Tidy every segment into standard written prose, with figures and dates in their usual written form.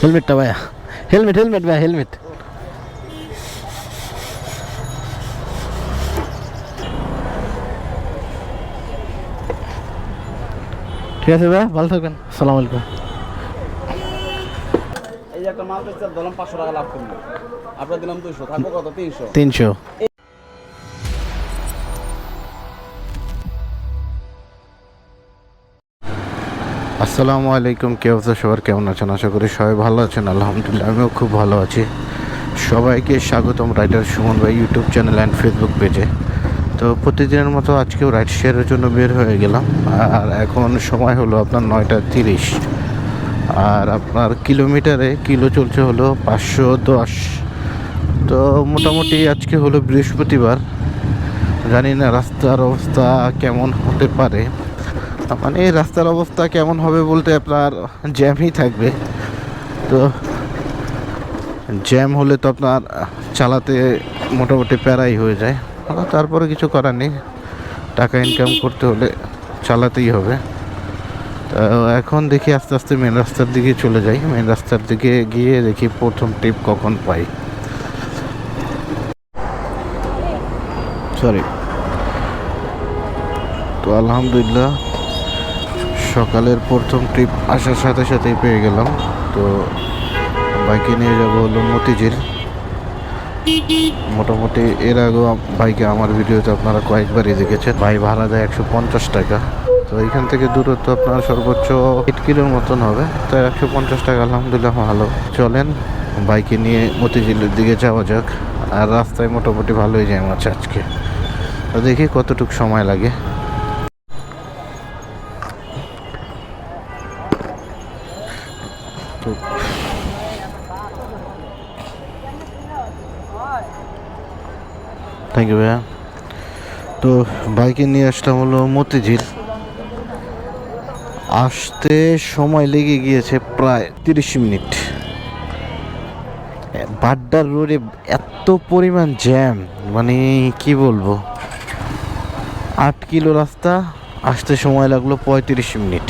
হেলমেটটা ভাইয়া, helmet helmet ভাইয়া, হেলমেট। ঠিক আছে ভাইয়া, ভালো থাকবেন, আসসালামু আলাইকুম। এই যে একটা মাল বেচতে ধরলাম 500 টাকা লাভ করবো, আপনার দিলাম 200, থাকবো কত? 300। 300। আসসালামু আলাইকুম, কে অবস্থা সবার, কেমন আছেন? আশা করি সবাই ভালো আছেন। আলহামদুলিল্লাহ আমিও খুব ভালো আছি। সবাইকে স্বাগতম রাইডার সুমন ভাই ইউটিউব চ্যানেল অ্যান্ড ফেসবুক পেজে। তো প্রতিদিনের মতো আজকেও রাইড শেয়ারের জন্য বের হয়ে গেলাম। আর এখন সময় হলো আপনার 9:30, আর আপনার কিলোমিটারে কিলো চলছে হলো 510। তো মোটামুটি আজকে হলো বৃহস্পতিবার, জানি না রাস্তার অবস্থা কেমন হতে পারে। মানে রাস্তার অবস্থা কেমন হবে বলতে আপনার জ্যামই থাকবে। তো জ্যাম হলে তো আপনার চালাতে মোটামুটি প্যারাই হয়ে যায়। তারপরে কিছু করার নেই, টাকা ইনকাম করতে হলে চালাতেই হবে। তো এখন দেখি আস্তে আস্তে মেন রাস্তার দিকে চলে যাই। মেন রাস্তার দিকে গিয়ে দেখি প্রথম টিপ কখন পাই। সরি। তো আলহামদুলিল্লাহ সকালের প্রথম ট্রিপ আসার সাথে সাথেই পেয়ে গেলাম। তো বাইকে নিয়ে যাব হলো মতিঝিল। মোটামুটি এর আগেও বাইকে আমার ভিডিওতে আপনারা কয়েকবারই দেখেছেন। ভাই ভাড়া দেয় 150 টাকা। তো এইখান থেকে দূরত্ব আপনার সর্বোচ্চ 8 কিলোর মতন হবে। তো 150 টাকা আলহামদুলিল্লাহ ভালো। চলেন বাইকে নিয়ে মতিঝিলের দিকে যাওয়া যাক। আর রাস্তায় মোটামুটি ভালোই জ্যাম আছে আজকে। তো দেখি কতটুকু সময় লাগে। তো থ্যাংক ইউ ভাইয়া। তো বাইকে নিয়ে আসলাম হলো মতিঝিল। আসতে সময় লেগে গিয়েছে প্রায় 30 মিনিট। বাড্ডার রোডে এত পরিমাণ জ্যাম, মানে কি বলবো। 8 কিলো রাস্তা, আসতে সময় লাগলো 35 মিনিট।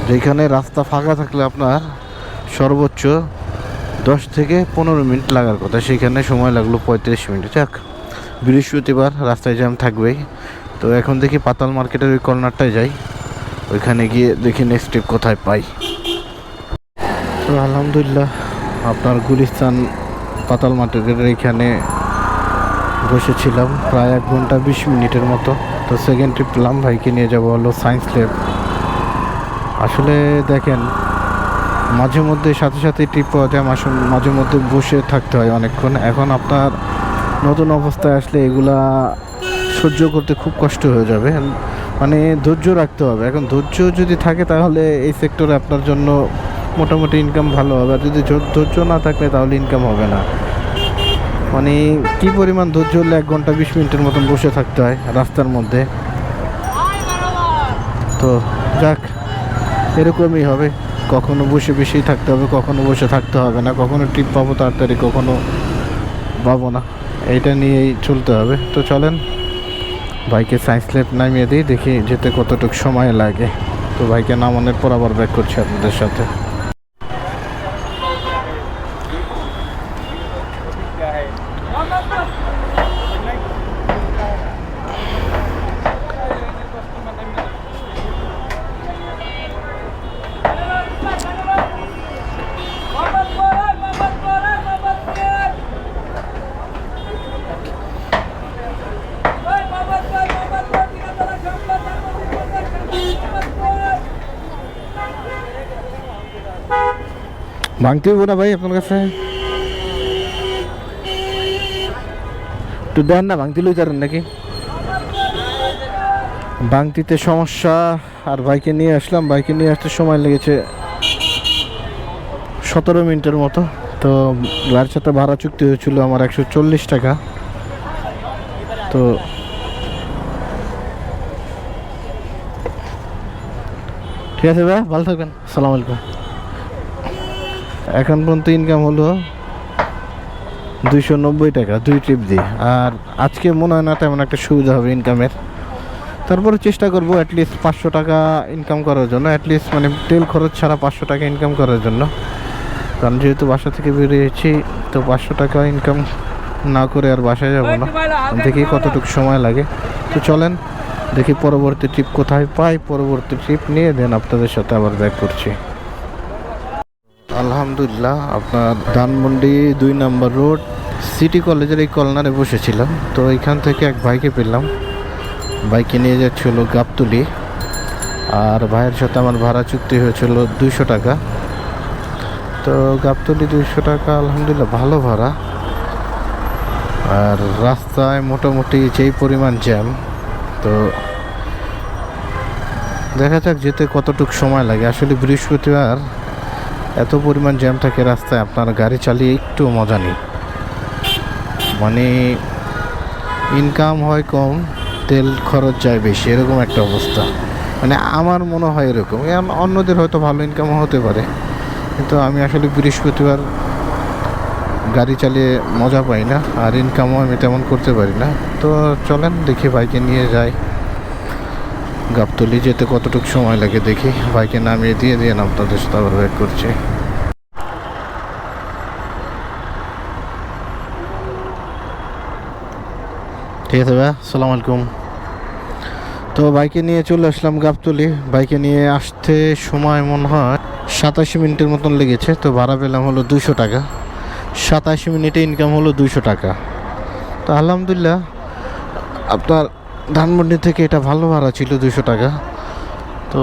যেখানে রাস্তা ফাঁকা থাকলে আপনার সর্বোচ্চ 10 থেকে 15 মিনিট লাগার কথা, সেখানে সময় লাগলো 35 মিনিট। যাক, বৃহস্পতিবার রাস্তায় জ্যাম থাকবেই। তো এখন দেখি পাতাল মার্কেটের ওই কর্নারটায় যাই, ওইখানে গিয়ে দেখি নেক্সট স্টেপ কোথায় পাই। তো আলহামদুলিল্লাহ আপনার গুলিস্তান পাতাল মার্কেটের এখানে বসেছিলাম প্রায় 1 ঘন্টা 20 মিনিটের মতো। তো সেকেন্ড ট্রিপ পেলাম, ভাইকে নিয়ে যাবো হলো সায়েন্স ল্যাব। আসলে দেখেন, মাঝে মধ্যে সাথে সাথে ট্রিপ পাওয়া যায়, মাঝে মধ্যে বসে থাকতে হয় অনেকক্ষণ। এখন আপনার নতুন অবস্থায় আসলে এগুলা সহ্য করতে খুব কষ্ট হয়ে যাবে, মানে ধৈর্য রাখতে হবে। এখন ধৈর্য যদি থাকে তাহলে এই সেক্টরে আপনার জন্য মোটামুটি ইনকাম ভালো হবে। আর যদি ধৈর্য না থাকলে তাহলে ইনকাম হবে না। মানে কি পরিমাণ ধৈর্য হলে 1 ঘন্টা 20 মিনিটের মতন বসে থাকতে হয় রাস্তার মধ্যে। তো যাক, এরকমই হবে। কখনো বসে বেশিই থাকতে হবে, কখনো বসে থাকতে হবে না, কখনো ট্রিপ পাবো তাড়াতাড়ি, কখনো পাবো না। এইটা নিয়েই চলতে হবে। তো চলেন বাইকে সায়েন্স ল্যাব নামিয়ে দিই, দেখি যেতে কতটুকু সময় লাগে। তো বাইকে নামানোর পর আবার ব্যাক করছি আপনাদের সাথে। ভাঙতে হইব না ভাই আপনার কাছে? একটু দেন না, ভাঙতে লই যারেন নাকি? ভাঙতিতে সমস্যা। আর বাইকে নিয়ে আসলাম, বাইকে নিয়ে আসতে সময় লেগেছে 17 মিনিটের মতো। তো গাড়ির সাথে ভাড়া চুক্তি হয়েছিল আমার 140 টাকা। তো ঠিক আছে ভাই, ভালো থাকবেন, আসসালামু আলাইকুম। এখন পর্যন্ত ইনকাম হলো 290 টাকা 2 ট্রিপ দিয়ে। আর আজকে মনে হয় না তেমন একটা সুবিধা হবে ইনকামের। তো তারপরে চেষ্টা করবো অ্যাটলিস্ট 500 টাকা ইনকাম করার জন্য, অ্যাটলিস্ট মানে তেল খরচ ছাড়া 500 টাকা ইনকাম করার জন্য। কারণ যেহেতু বাসা থেকে বেরিয়েছি, তো 500 টাকা ইনকাম না করে আর বাসায় যাব না। দেখি কতটুকু সময় লাগে। তো চলেন দেখি পরবর্তী ট্রিপ কোথায় পাই, পরবর্তী ট্রিপ নিয়ে দেন আপনাদের সাথে আবার ব্যাক করছি। আলহামদুলিল্লাহ, আপনার ধানমন্ডি 2 নম্বর রোড সিটি কলেজের এই কর্নারে বসেছিলাম। তো এইখান থেকে এক ভাইকে পেলাম, বাইকে নিয়ে যাচ্ছিল গাবতলী। আর ভাইয়ের সাথে আমার ভাড়া চুক্তি হয়েছিল 200 টাকা। তো গাবতলী 200 টাকা, আলহামদুলিল্লাহ ভালো ভাড়া। আর রাস্তায় মোটামুটি যেই পরিমাণ জ্যাম, তো দেখা যাক যেতে কতটুকু সময় লাগে। আসলে বৃহস্পতিবার এত পরিমাণ জ্যাম থাকে রাস্তায়, আপনার গাড়ি চালিয়ে একটু মজা নেই। মানে ইনকাম হয় কম, তেল খরচ যায় বেশি, এরকম একটা অবস্থা। মানে আমার মনে হয় এরকম। অন্যদের হয়তো ভালো ইনকামও হতে পারে, কিন্তু আমি আসলে বৃহস্পতিবার গাড়ি চালিয়ে মজা পাই না, আর ইনকামও আমি তেমন করতে পারি না। তো চলেন দেখি বাইকে নিয়ে যাই। গাবতলী যেতে কতটুকু সময় লাগে দেখি, বাইকে নামিয়ে দিয়ে আপনাদের সাথে আবার ব্যাক করছি। ঠিক আছে ভাই, আসসালামু আলাইকুম। তো বাইকে নিয়ে চলে আসলাম গাবতলী। বাইকে নিয়ে আসতে সময় মনে হয় 87 মিনিটের মতন লেগেছে। তো ভাড়া পেলাম হলো 200 টাকা। 87 মিনিটে ইনকাম হলো 200 টাকা। তো আলহামদুলিল্লাহ, আপনার ধানমন্ডি থেকে এটা ভালো ভাড়া ছিল 200 টাকা। তো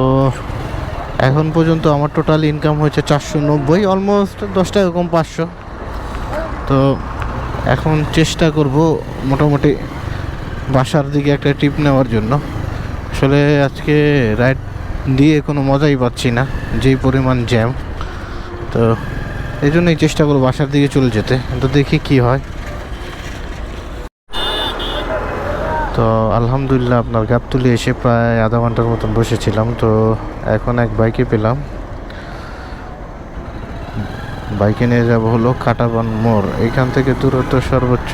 এখন পর্যন্ত আমার টোটাল ইনকাম হয়েছে 490, অলমোস্ট 10 টাকা কম 500। তো এখন চেষ্টা করব মোটামুটি বাসার দিকে একটা ট্রিপ নেওয়ার জন্য। আসলে আজকে রাইড দিয়ে কোনো মজাই পাচ্ছি না, যেই পরিমাণ জ্যাম। তো এই জন্যই চেষ্টা করব বাসার দিকে চলে যেতে। তো দেখি কি হয়। তো আলহামদুলিল্লাহ, আপনার গাবতলী এসে প্রায় আধা ঘন্টার মতন বসেছিলাম। তো এখন এক বাইকে পেলাম, বাইকে নিয়ে যাব হলো কাটাবন মোড়। এইখান থেকে দূরত্ব সর্বোচ্চ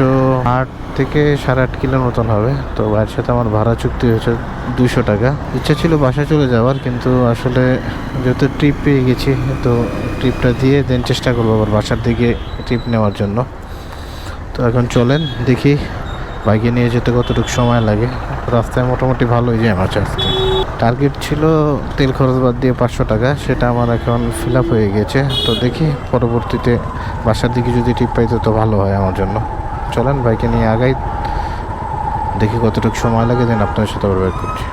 8 থেকে 8.5 কিলোর মতন হবে। তো ভাইয়ের সাথে আমার ভাড়া চুক্তি হয়েছে 200 টাকা। ইচ্ছা ছিল বাসায় চলে যাওয়ার, কিন্তু আসলে যেহেতু ট্রিপ পেয়ে গেছি, তো ট্রিপটা দিয়ে দেন চেষ্টা করবো আবার বাসার দিকে ট্রিপ নেওয়ার জন্য। তো এখন চলেন দেখি বাইকে নিয়ে যেতে কতটুকু সময় লাগে। রাস্তায় মোটামুটি ভালোই জ্যাম আছে আজকে। টার্গেট ছিল তেল খরচ বাদ দিয়ে 500 টাকা, সেটা আমার এখন ফিল আপ হয়ে গেছে। তো দেখি পরবর্তীতে বাসার দিকে যদি ট্রিপ পাইতো তো ভালো হয় আমার জন্য। চলেন বাইকে নিয়ে আগাই, দেখি কতটুকু সময় লাগে, দেন আপনার সাথে আবার ব্যাক করছি।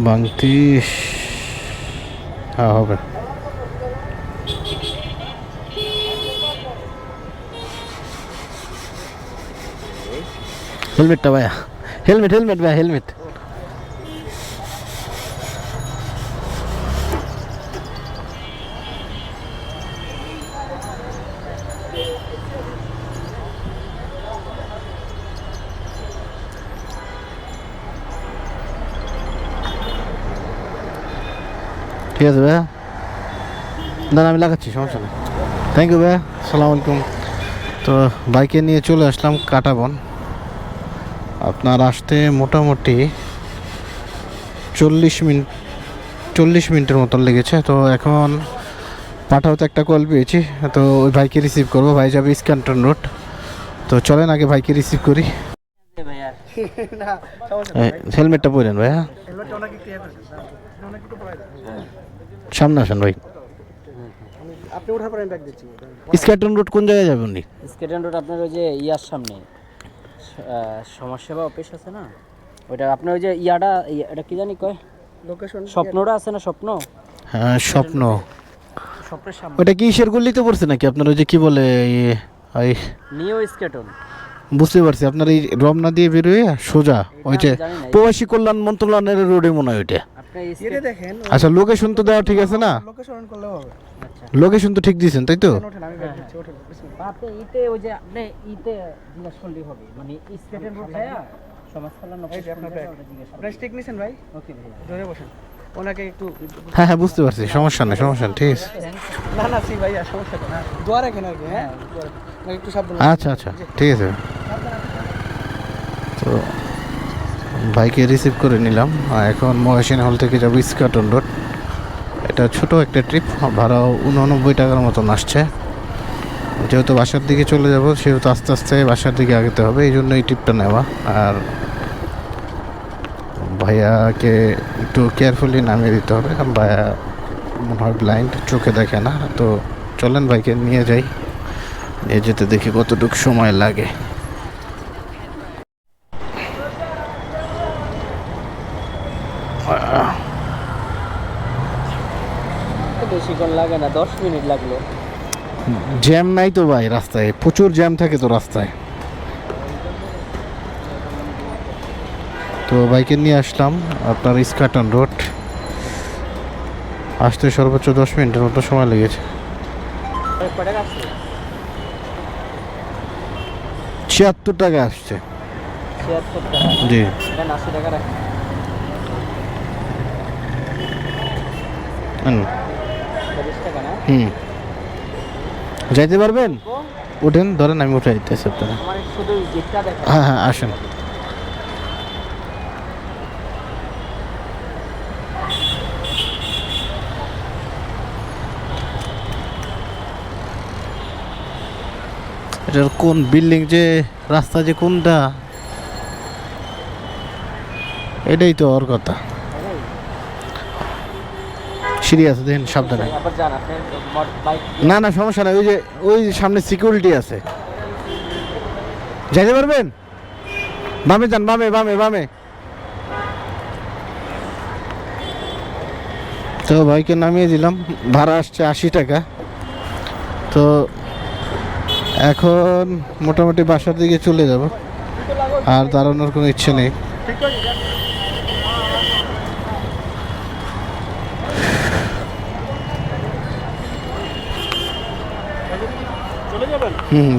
বাংতি হ্যাঁ হবে। হেলমেটটা ভাইয়া, হেলমেট ভাইয়া, হেলমেট। ঠিক আছে ভাইয়া, না আমি লাগাচ্ছি, সমস্যা নেই। থ্যাংক ইউ ভাইয়া, আসসালামু আলাইকুম। তো বাইকে নিয়ে চলে আসলাম কাটাবন। আপনার আসতে মোটামুটি 40 মিনিটের মতন লেগেছে। তো এখন পাঠাওতে একটা কল পেয়েছি, তো ওই ভাইকে রিসিভ করবো। ভাই যাবে ইস্কান্টন রোড। তো চলেন আগে ভাইকে রিসিভ করি। হেলমেটটা পরেন ভাইয়া, সামনে আসেন ভাই। আপনি ওঠার পরে আমি ব্যাগ দিচ্ছি। ইস্কাটন রোড কোন জায়গায় যাবেন? স্কেটন রোড আপনার ওই যে ইয়ার সামনে সমাজসেবা অফিস আছে না, ওইটা আপনার ওই যে এটা কি জানি কয়, লোকেশন স্বপ্নটা আছে না, স্বপ্ন। হ্যাঁ স্বপ্ন, স্বপ্নের সামনে। ওটা কি কিসের গলিতে পড়ছে নাকি আপনার ওই যে কি বলে এই নিও স্কেটন? বুঝতে পারছি, আপনার এই রমনা দিয়ে বেরোয় সোজা ওই যে প্রবাসী কল্যাণ মন্ত্রণালয়ের রোডে মনে হয় ওইটা। আপনি এটা দেখেন। আচ্ছা লোকেশন তো দেওয়া ঠিক আছে না? লোকেশন করলেও হবে। আচ্ছা লোকেশন তো ঠিক দিয়েছেন তাই তো? ওঠেন, আমি ব্যাগ দিচ্ছি, ওঠেন। আপনি ইতে ওই যে আপনি ইতে জিজ্ঞেস করলেই হবে, মানে স্কেটন রোড সমাজ কল্যাণ অফিস। আপনার স্টিক নিছেন ভাই? ওকে ভাই, ধরে বসেন। ওনাকে একটু হ্যাঁ হ্যাঁ বুঝতে পারছি, সমস্যা নেই সমস্যা নেই, ঠিক আছে। না না সি ভাইয়া সমস্যা না দোয়া রাখেন আর কি হ্যাঁ একটু সাবধান আচ্ছা আচ্ছা ঠিক আছে। তো ভাইকে রিসিভ করে নিলাম, আর এখন মহাসিন হল থেকে যাবো ইস্কাটন রোড। এটা ছোট একটা ট্রিপ, ভাড়াও 89 টাকার মতন আসছে। যেহেতু বাসার দিকে চলে যাব সেহেতু আস্তে আস্তে বাসার দিকে আগাতে হবে, এই জন্য এই ট্রিপটা নেওয়া। আর ভাইয়াকে একটু কেয়ারফুলি নামিয়ে দিতে হবে, কারণ ভাইয়া মনে হয় ব্লাইন্ড, চোখে দেখে না। তো চলেন ভাইকে নিয়ে যাই, নিয়ে যেতে দেখি কতটুকু সময় লাগে। বেশিক্ষণ লাগে না, 10 মিনিট লাগলো। জ্যাম নাই তো ভাই রাস্তায়, প্রচুর জ্যাম থাকে তো রাস্তায়। তো বাইকে নিয়ে আসলাম আপনার ইস্কাটন রোড, আসতে সর্বোচ্চ 10 মিনিটের মতো সময় লেগেছে। 76 টাকা আসছে। 76 টাকা জি। দেন 80 টাকা রাখেন। হুম 30 টাকা না হুম যাইতে পারবেন? উঠেন, ধরেন আমি উঠে দিতেছি আপনারা। আমার শুধু গেটটা দেখেন। হ্যাঁ হ্যাঁ আসেন। এটার কোন বিল্ডিং, যে রাস্তা যে কোনটা, এটাই তো ওর কথা। সিরিয়াস দেখেন, সাবধানে। আবার যান আপনি বাইক না না সমস্যা নাই, ওই যে ওই সামনে সিকিউরিটি আছে। যাইতে পারবেন? বামে যান, বামে বামে বামে। তো ভাইকে নামিয়ে দিলাম, ভাড়া আসছে 80 টাকা। তো এখন মোটামুটি বাসার দিকে চলে যাব, আর দাঁড়ানোর কোনো ইচ্ছে নেই।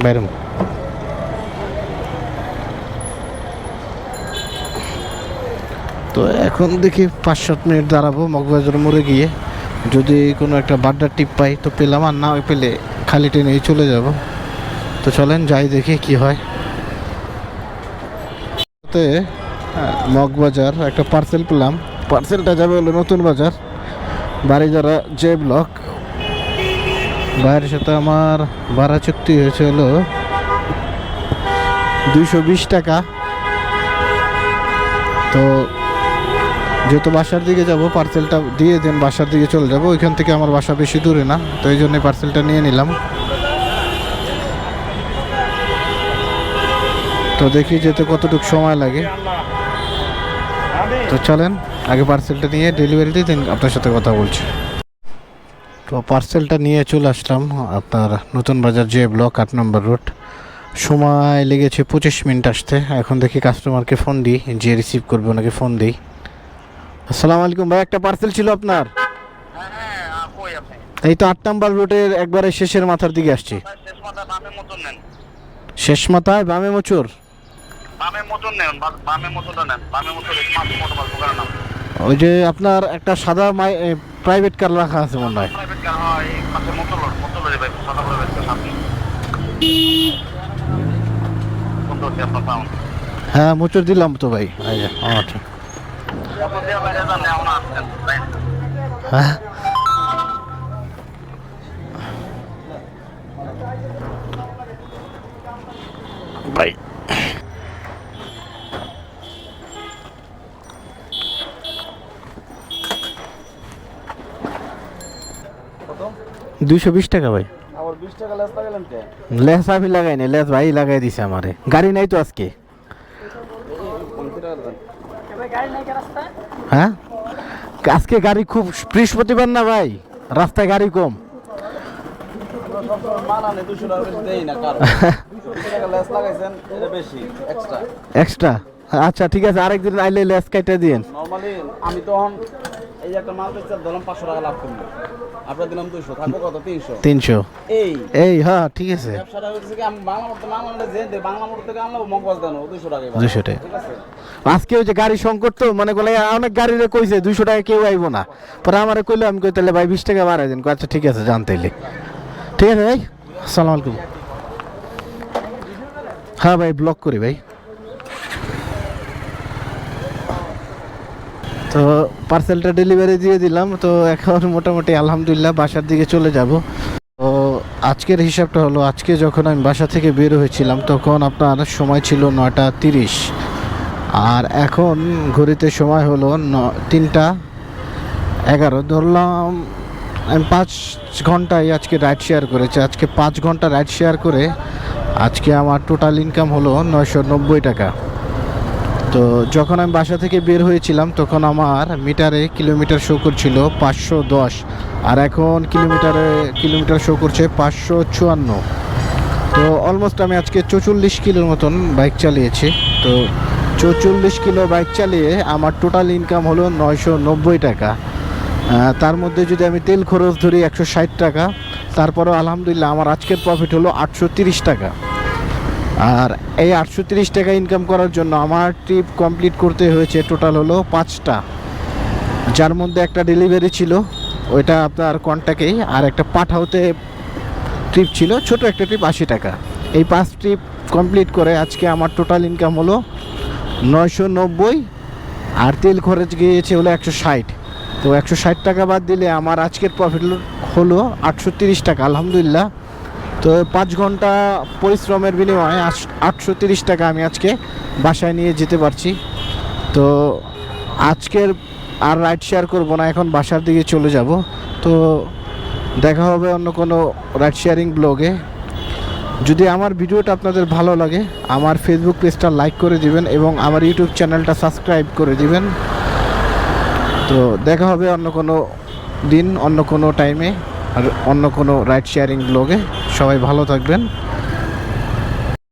বাইরে। তো এখন দেখি 5-7 মিনিট দাঁড়াবো মগবাজার মোড়ে গিয়ে, যদি কোনো একটা বাড্ডার টিপ পাই তো পেলাম, আর না পেলে খালি ট্রেনেই চলে যাব। তো চলেন যাই দেখি কি হয়। মগবাজার একটা পার্সেল পেলাম, পার্সেলটা যাবে হলো নতুন বাজার, বাড়ি যারা জে ব্লক। ভাইয়ের সাথে আমার ভাড়া চুক্তি হয়েছে হলো 220 টাকা। তো যেহেতু বাসার দিকে যাব, পার্সেলটা দিয়ে দেন বাসার দিকে চলে যাব, ওইখান থেকে আমার বাসা বেশি দূরে না, তো এই জন্য পার্সেলটা নিয়ে নিলাম। তো দেখি যেতে কতটুকু সময় লাগে। তো চলেন আগে পার্সেলটা নিয়ে ডেলিভারি দিয়ে দেন, আপনার সাথে কথা বলছি। তো পার্সেলটা নিয়ে চলে আসলাম আপনার নতুন বাজার জে ব্লক 8 নম্বর রোড। সময় লেগেছে 25 মিনিট আসতে। এখন দেখি কাস্টমারকে ফোন দিই, যে রিসিভ করবে ওনাকে ফোন দিই। আসসালামু আলাইকুম ভাই, একটা পার্সেল ছিল আপনার। এই তো 8 নম্বর রোডের একবারে শেষের মাথার দিকে আসছি। শেষ মাথায় বামে মোচর। ওই যে আপনার একটা সাদা প্রাইভেট কার রাখা আছে মনে হয়। হ্যাঁ মোচর দিলাম তো ভাই। আচ্ছা হ্যাঁ ভাই। কত? 220 টাকা ভাই। আবার 20 টাকা লেস লাগালেন কে? লেস আমি লাগাই নাই, লেস ভাই লাগাই দিছে আমারে। গাড়ি নাই তো আজকে। হ্যাঁ আজকে গাড়ি খুব, বৃহস্পতিবার না ভাই, রাস্তায় গাড়ি কম। মানানে 200 টাকা বেশি দেই না কারণ 200 টাকা লেস লাগাইছেন, এটা বেশি এক্সট্রা। এক্সট্রা? আচ্ছা ঠিক আছে, আরেকদিন আইলে লেস কাইটা দিয়েন। নরমালি আমি তখন এই একটা মাল বেচতে ধরলাম 500 টাকা লাভ করবো, আপনার দিলাম 200, থাকবো কত? 300। 300 এই এই হ্যাঁ ঠিক আছে ব্যবসাটা হচ্ছে কি, আমি বাংলা মোটর মাল আনলে যে দেয়, বাংলা মোটর থেকে আনলে মগবাজ দেন 200 টাকা, 200 টাকা। ঠিক আছে? আজকে ওই যে গাড়ি সংকট তো মনে করলে অনেক গাড়িরে কইছে 200 টাকা কেউ আইবো না, পরে আমারে কইলো, আমি কই তাহলে ভাই 20 টাকা বাড়াই দেন। আচ্ছা ঠিক আছে জানতেইলে, ঠিক আছে ভাই, আসসালামু আলাইকুম। হ্যাঁ ভাই ব্লক করি ভাই। তো পার্সেলটা ডেলিভারি দিয়ে দিলাম, তো এখন মোটামুটি আলহামদুলিল্লাহ বাসার দিকে চলে যাব। তো আজকের হিসাবটা হলো, আজকে যখন আমি বাসা থেকে বের হয়েছিলাম তখন আপনার সময় ছিল 9:30, আর এখন ঘড়িতে সময় হলো 3:11। ধরলাম আমি 5 ঘন্টায় আজকে রাইড শেয়ার করেছি। আজকে 5 ঘন্টা রাইড শেয়ার করে আজকে আমার টোটাল ইনকাম হলো 990 টাকা। তো যখন আমি বাসা থেকে বের হয়েছিলাম তখন আমার মিটারে কিলোমিটার শো করছিল 510, আর এখন কিলোমিটার শো করছে 554। তো অলমোস্ট আমি আজকে 44 কিলোর মতন বাইক চালিয়েছি। তো 44 কিলো বাইক চালিয়ে আমার টোটাল ইনকাম হলো 990 টাকা। তার মধ্যে যদি আমি তেল খরচ ধরি 160 টাকা, তারপরেও আলহামদুলিল্লাহ আমার আজকের প্রফিট হলো 830 টাকা। আর এই 830 টাকা ইনকাম করার জন্য আমার ট্রিপ কমপ্লিট করতে হয়েছে টোটাল হলো 5টা, যার মধ্যে একটা ডেলিভারি ছিল, ওইটা আপনার কন্টাক্টেই, আর একটা পাঠাওতে ট্রিপ ছিল, ছোট একটা ট্রিপ 80 টাকা। এই 5 ট্রিপ কমপ্লিট করে আজকে আমার টোটাল ইনকাম হলো 990, আর তেল খরচ গিয়েছে হলো 160। তো 160 টাকা বাদ দিলে আমার আজকের প্রফিট হলো 830 টাকা আলহামদুলিল্লাহ। তো 5 ঘন্টা পরিশ্রমের বিনিময়ে 830 টাকা আমি আজকে বাসায় নিয়ে যেতে পারছি। তো আজকের আর রাইড শেয়ার করবো না, এখন বাসার দিকে চলে যাব। তো দেখা হবে অন্য কোনো রাইড শেয়ারিং ব্লগে। যদি আমার ভিডিওটা আপনাদের ভালো লাগে আমার ফেসবুক পেজটা লাইক করে দিবেন এবং আমার ইউটিউব চ্যানেলটা সাবস্ক্রাইব করে দিবেন। তো দেখা হবে অন্য কোনো দিন, অন্য কোনো টাইমে, আর অন্য কোনো রাইড শেয়ারিং ব্লগে। সবাই ভালো থাকবেন।